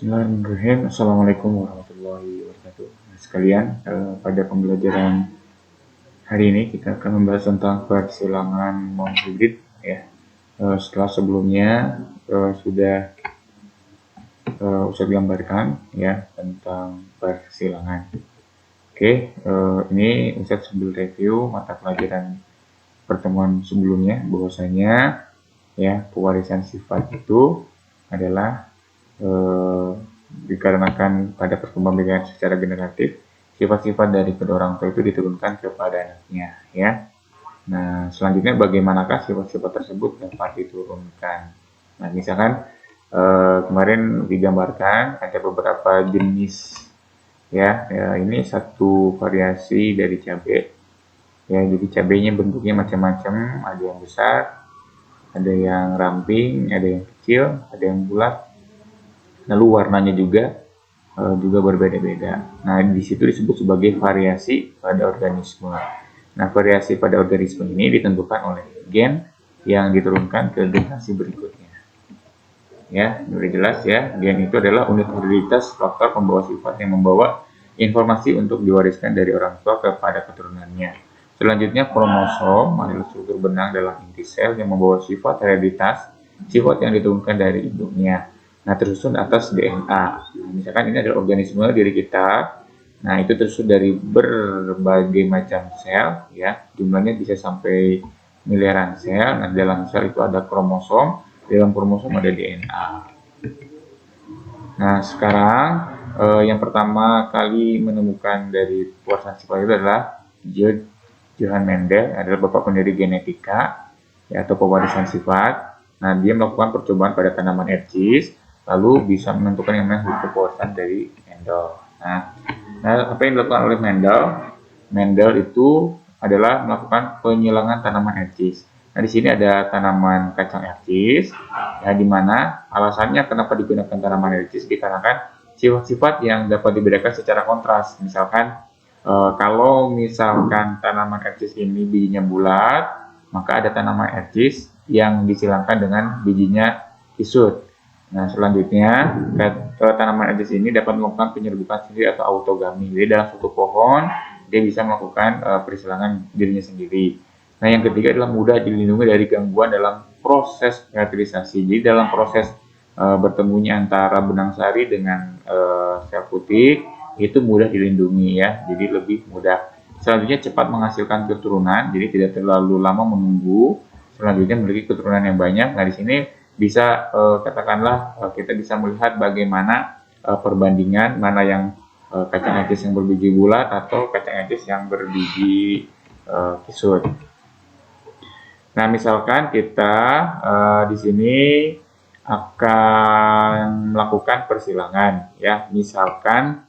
Bismillahirrahmanirrahim. Assalamualaikum warahmatullahi wabarakatuh. Nah, sekalian, pada pembelajaran hari ini kita akan membahas tentang persilangan non-hibrid ya. Setelah sebelumnya sudah Ustadz gambarkan ya tentang persilangan. Oke, ini Ustadz sambil review mata pelajaran pertemuan sebelumnya bahwasanya ya pewarisan sifat itu adalah dikarenakan pada perkembangbiakan secara generatif, sifat-sifat dari kedua orang tua itu diturunkan kepada anaknya ya. Nah, selanjutnya bagaimanakah sifat-sifat tersebut dapat diturunkan? Nah, misalkan kemarin digambarkan ada beberapa jenis ya, ini satu variasi dari cabai ya. Jadi cabainya bentuknya macam-macam, ada yang besar, ada yang ramping, ada yang kecil, ada yang bulat. Lalu warnanya juga berbeda-beda. Nah, di situ disebut sebagai variasi pada organisme. Nah, variasi pada organisme ini ditentukan oleh gen yang diturunkan ke generasi berikutnya. Ya, sudah jelas ya. Gen itu adalah unit hereditas faktor pembawa sifat yang membawa informasi untuk diwariskan dari orang tua kepada keturunannya. Selanjutnya, kromosom adalah struktur benang dalam inti sel yang membawa sifat hereditas, sifat yang diturunkan dari induknya. Nah, tersusun atas DNA. Nah, misalkan ini adalah organisme diri kita. Nah, itu tersusun dari berbagai macam sel, ya. Jumlahnya bisa sampai miliaran sel. Nah, dalam sel itu ada kromosom, dalam kromosom ada DNA. Nah, sekarang yang pertama kali menemukan dari pewarisan sifat itu adalah Johann Mendel, adalah bapak pendiri genetika, ya, atau pewarisan sifat. Nah, dia melakukan percobaan pada tanaman ercis, lalu bisa menentukan yang namanya kekuasaan dari Mendel. Nah, apa yang dilakukan oleh Mendel? Mendel itu adalah melakukan penyilangan tanaman ercis. Nah, di sini ada tanaman kacang ercis, ya, di mana alasannya kenapa digunakan tanaman ercis dikarenakan sifat-sifat yang dapat dibedakan secara kontras. Misalkan kalau misalkan tanaman ercis ini bijinya bulat, maka ada tanaman ercis yang disilangkan dengan bijinya kisut. Nah, selanjutnya tanaman ercis ini dapat melakukan penyerbukan sendiri atau autogami. Jadi dalam suatu pohon dia bisa melakukan persilangan dirinya sendiri. Nah, yang ketiga adalah mudah dilindungi dari gangguan dalam proses fertilisasi. Jadi dalam proses bertemunya antara benang sari dengan sel putih itu mudah dilindungi ya. Jadi lebih mudah. Selanjutnya cepat menghasilkan keturunan. Jadi tidak terlalu lama menunggu. Selanjutnya memiliki keturunan yang banyak. Nah, di sini bisa katakanlah kita bisa melihat bagaimana perbandingan mana yang kacang ercis yang berbiji bulat atau kacang ercis yang berbiji kisut. Nah, misalkan kita di sini akan melakukan persilangan ya. Misalkan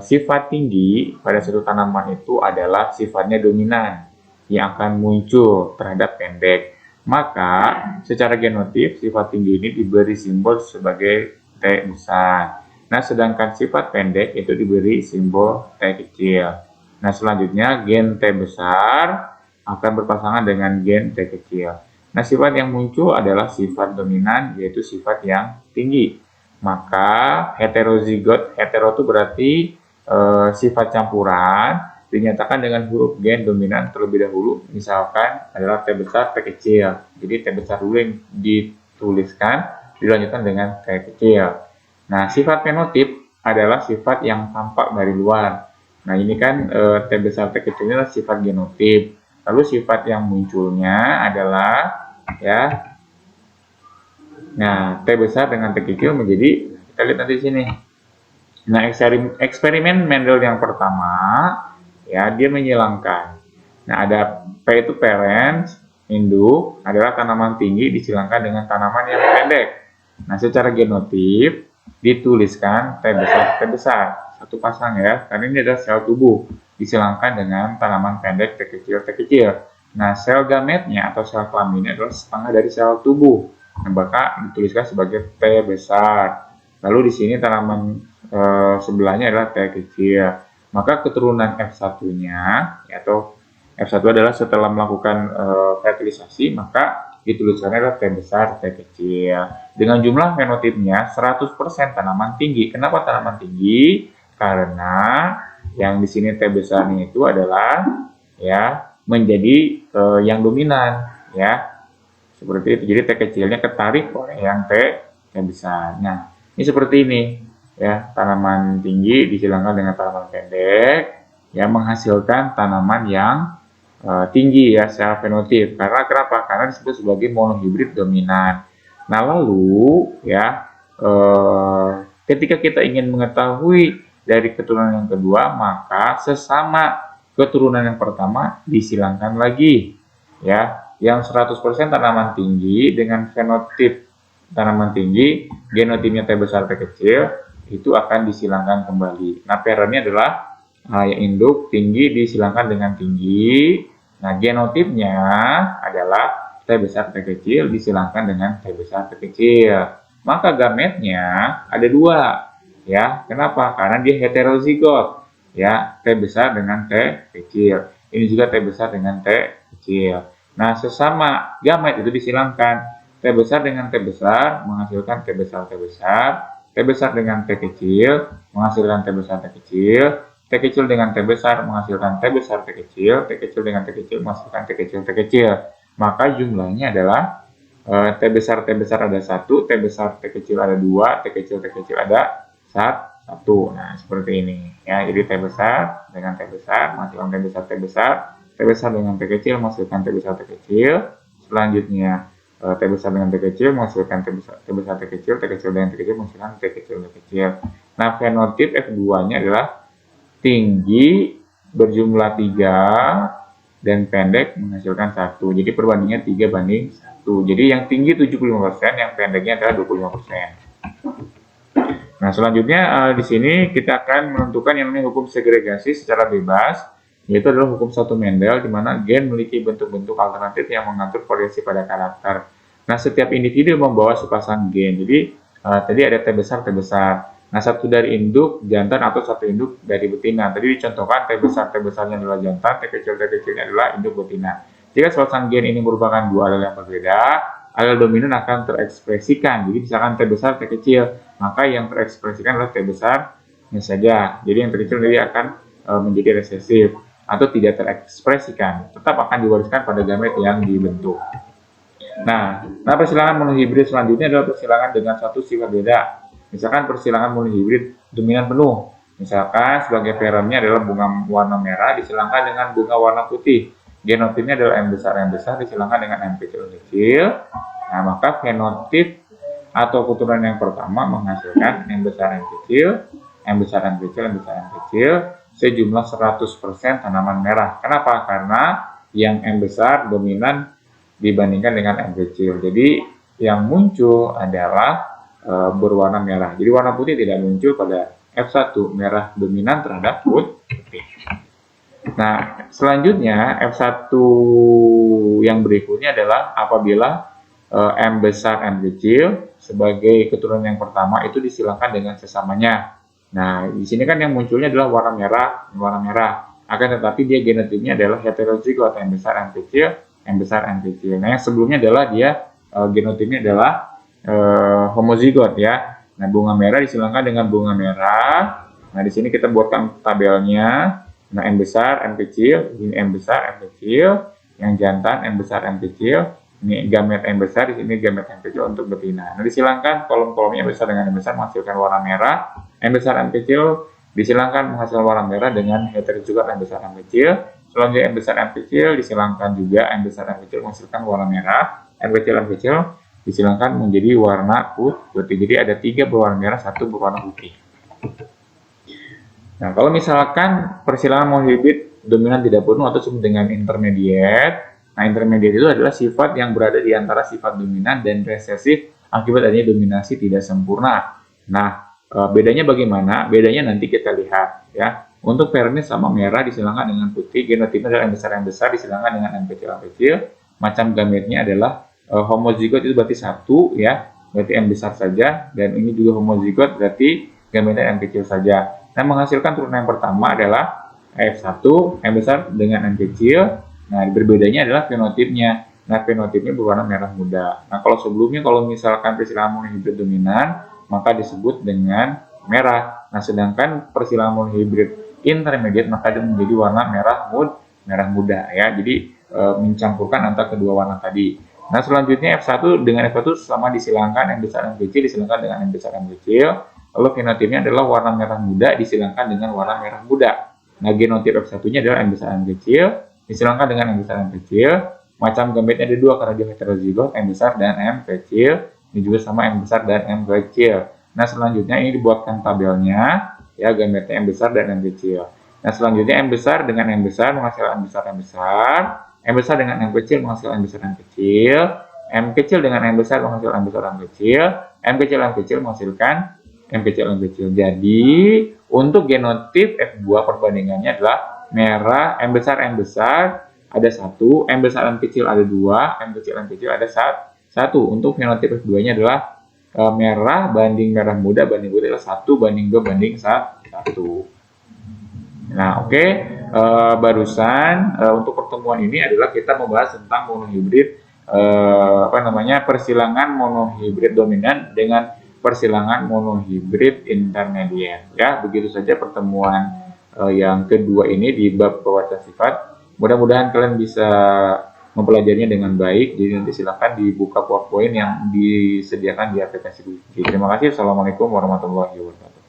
sifat tinggi pada suatu tanaman itu adalah sifatnya dominan yang akan muncul terhadap pendek. Maka secara genotip sifat tinggi ini diberi simbol sebagai T besar. Nah, sedangkan sifat pendek itu diberi simbol T kecil. Nah, selanjutnya gen T besar akan berpasangan dengan gen T kecil. Nah, sifat yang muncul adalah sifat dominan, yaitu sifat yang tinggi. Maka heterozigot, hetero itu berarti sifat campuran, dinyatakan dengan huruf gen dominan terlebih dahulu, misalkan adalah T besar, T kecil. Jadi T besar dulu yang dituliskan, dilanjutkan dengan T kecil. Nah, sifat fenotip adalah sifat yang tampak dari luar. Nah, ini kan T besar, T kecil adalah sifat genotip. Lalu sifat yang munculnya adalah ya, nah, T besar dengan T kecil menjadi, kita lihat nanti di sini. Nah, eksperimen Mendel yang pertama, ya, dia menyilangkan. Nah, ada P itu parents, induk, adalah tanaman tinggi disilangkan dengan tanaman yang pendek. Nah, secara genotip dituliskan T besar, satu pasang ya, karena ini adalah sel tubuh, disilangkan dengan tanaman pendek T kecil. Nah, sel gametnya atau sel kelaminnya adalah setengah dari sel tubuh. Nah, maka dituliskan sebagai T besar. Lalu di sini tanaman sebelahnya adalah T kecil. Maka keturunan F1-nya, atau F1 adalah setelah melakukan fertilisasi, maka dituliskannya adalah T besar, T kecil. Dengan jumlah fenotipnya 100% tanaman tinggi. Kenapa tanaman tinggi? Karena yang di sini T besarnya itu adalah ya menjadi yang dominan ya. Seperti itu. Jadi T kecilnya ketarik oleh yang T besar. Nah, ini seperti ini ya. Tanaman tinggi disilangkan dengan tanaman pendek yang menghasilkan tanaman yang tinggi ya secara fenotip. Karena kenapa? Karena disebut sebagai monohibrid dominan. Nah, lalu ya ketika kita ingin mengetahui dari keturunan yang kedua, maka sesama keturunan yang pertama disilangkan lagi ya. Yang 100% tanaman tinggi dengan fenotip tanaman tinggi, genotipnya T besar T kecil, itu akan disilangkan kembali. Nah, patternnya adalah yang induk tinggi disilangkan dengan tinggi. Nah, genotipnya adalah T besar T kecil disilangkan dengan T besar T kecil. Maka gametnya ada dua, ya. Kenapa? Karena dia heterozigot, ya. T besar dengan T kecil. Ini juga T besar dengan T kecil. Nah, sesama gamet itu disilangkan. T besar dengan T besar menghasilkan T besar T besar. T besar dengan T kecil menghasilkan T besar T kecil. T kecil dengan T besar menghasilkan T besar T kecil. T kecil dengan T kecil menghasilkan T kecil T kecil. Maka jumlahnya adalah T besar ada 1, T besar T kecil ada 2, T kecil ada 1. Nah, seperti ini ya. Jadi T besar dengan T besar menghasilkan T besar T besar. T besar dengan T kecil menghasilkan T besar T kecil. Selanjutnya T besar dengan T kecil menghasilkan T besar T kecil. T kecil dengan T kecil menghasilkan T kecil T kecil. Nah, fenotip F2-nya adalah tinggi berjumlah 3 dan pendek menghasilkan 1. Jadi perbandingannya 3:1. Jadi yang tinggi 75%, yang pendeknya adalah 25%. Nah, selanjutnya di sini kita akan menentukan yang namanya hukum segregasi secara bebas, yaitu adalah hukum satu Mendel, di mana gen memiliki bentuk-bentuk alternatif yang mengatur variasi pada karakter. Nah, setiap individu membawa sepasang gen. Jadi, tadi ada T besar, T besar. Nah, satu dari induk jantan atau satu induk dari betina. Tadi dicontohkan T besarnya adalah jantan, T kecilnya adalah induk betina. Jika sepasang gen ini merupakan dua alel yang berbeda, alel dominan akan terekspresikan. Jadi, misalkan T besar, T kecil, maka yang terekspresikan adalah T besarnya saja. Jadi, yang terkecil tadi akan menjadi resesif atau tidak terekspresikan, tetap akan diwariskan pada gamet yang dibentuk. Nah, persilangan monohibrid selanjutnya adalah persilangan dengan satu sifat beda. Misalkan persilangan monohibrid dominan penuh. Misalkan sebagai parentnya adalah bunga warna merah disilangkan dengan bunga warna putih. Genotipnya adalah M besar disilangkan dengan M kecil. Nah, maka fenotip atau keturunan yang pertama menghasilkan M besar M kecil, M besar M kecil, M besar M kecil, sejumlah 100% tanaman merah. Kenapa? Karena yang M besar dominan dibandingkan dengan M kecil. Jadi yang muncul adalah berwarna merah. Jadi warna putih tidak muncul pada F1, merah dominan terhadap putih. Nah, selanjutnya F1 yang berikutnya adalah apabila M besar M kecil sebagai keturunan yang pertama itu disilangkan dengan sesamanya. Nah, di sini kan yang munculnya adalah warna merah. Akan tetapi dia genotipnya adalah heterozigot, M besar M kecil, M besar M kecil. Nah, yang sebelumnya adalah dia genotipnya adalah homozigot ya. Nah, bunga merah disilangkan dengan bunga merah. Nah, di sini kita buatkan tabelnya. Nah, M besar M kecil, ini M besar M kecil, yang jantan M besar M kecil. Ini gamet M besar, di sini gamet M kecil untuk betina. Nah, disilangkan kolom-kolomnya M besar dengan M besar menghasilkan warna merah. M besar M kecil disilangkan menghasilkan warna merah dengan heterozigot M besar M kecil. Selanjutnya M besar M kecil disilangkan juga M besar M kecil menghasilkan warna merah. M kecil disilangkan menjadi warna putih. Jadi ada 3 berwarna merah, 1 berwarna putih. Nah, kalau misalkan persilangan monohibrid dominan tidak penuh atau disebut dengan intermediate. Nah, intermediate itu adalah sifat yang berada di antara sifat dominan dan resesif akibat adanya dominasi tidak sempurna. Nah, bedanya bagaimana? Bedanya nanti kita lihat ya. Untuk parentnya sama merah disilangkan dengan putih, genotipnya adalah M besar disilangkan dengan M kecil. Macam gametnya adalah homozigot, itu berarti 1 ya. Berarti M besar saja, dan ini juga homozigot berarti gametnya M kecil saja. Nah, menghasilkan turunan yang pertama adalah F1 M besar dengan M kecil. Nah, berbedanya adalah fenotipnya. Nah, fenotipnya berwarna merah muda. Nah, kalau sebelumnya kalau misalkan persilangan monohibrid dominan, maka disebut dengan merah. Nah, sedangkan persilangan monohibrid intermediate maka dia menjadi warna merah muda ya. Jadi mencampurkan antara kedua warna tadi. Nah, selanjutnya F1 dengan F1 sama disilangkan M besar M kecil disilangkan dengan M besar M kecil. Lalu fenotipnya adalah warna merah muda disilangkan dengan warna merah muda. Nah, genotip F1-nya adalah M besar M kecil disilangkan dengan M besar M kecil. Macam gametnya ada dua karena dia heterozigot, M besar dan M kecil. Ini juga sama M besar dan M kecil. Nah, selanjutnya ini dibuatkan tabelnya ya, gametnya M besar dan M kecil. Nah, selanjutnya M besar dengan M besar menghasilkan M besar M besar. M besar dengan M kecil menghasilkan M besar M kecil. M kecil dengan M besar menghasilkan M besar M kecil. M kecil menghasilkan M kecil M kecil. Jadi, untuk genotip F2 perbandingannya adalah merah M besar ada 1, M besar M kecil ada 2, M kecil ada 1. Untuk fenotip F2-nya adalah merah banding merah muda banding putih adalah 1 banding 2 banding 1. Nah, oke. Barusan untuk pertemuan ini adalah kita membahas tentang monohibrid persilangan monohibrid dominan dengan persilangan monohibrid intermediate. Ya, begitu saja pertemuan yang kedua ini di bab pewartaan sifat. Mudah-mudahan kalian bisa mempelajarinya dengan baik. Jadi nanti silakan dibuka PowerPoint yang disediakan di aplikasi Wiki. Terima kasih. Assalamualaikum warahmatullahi wabarakatuh.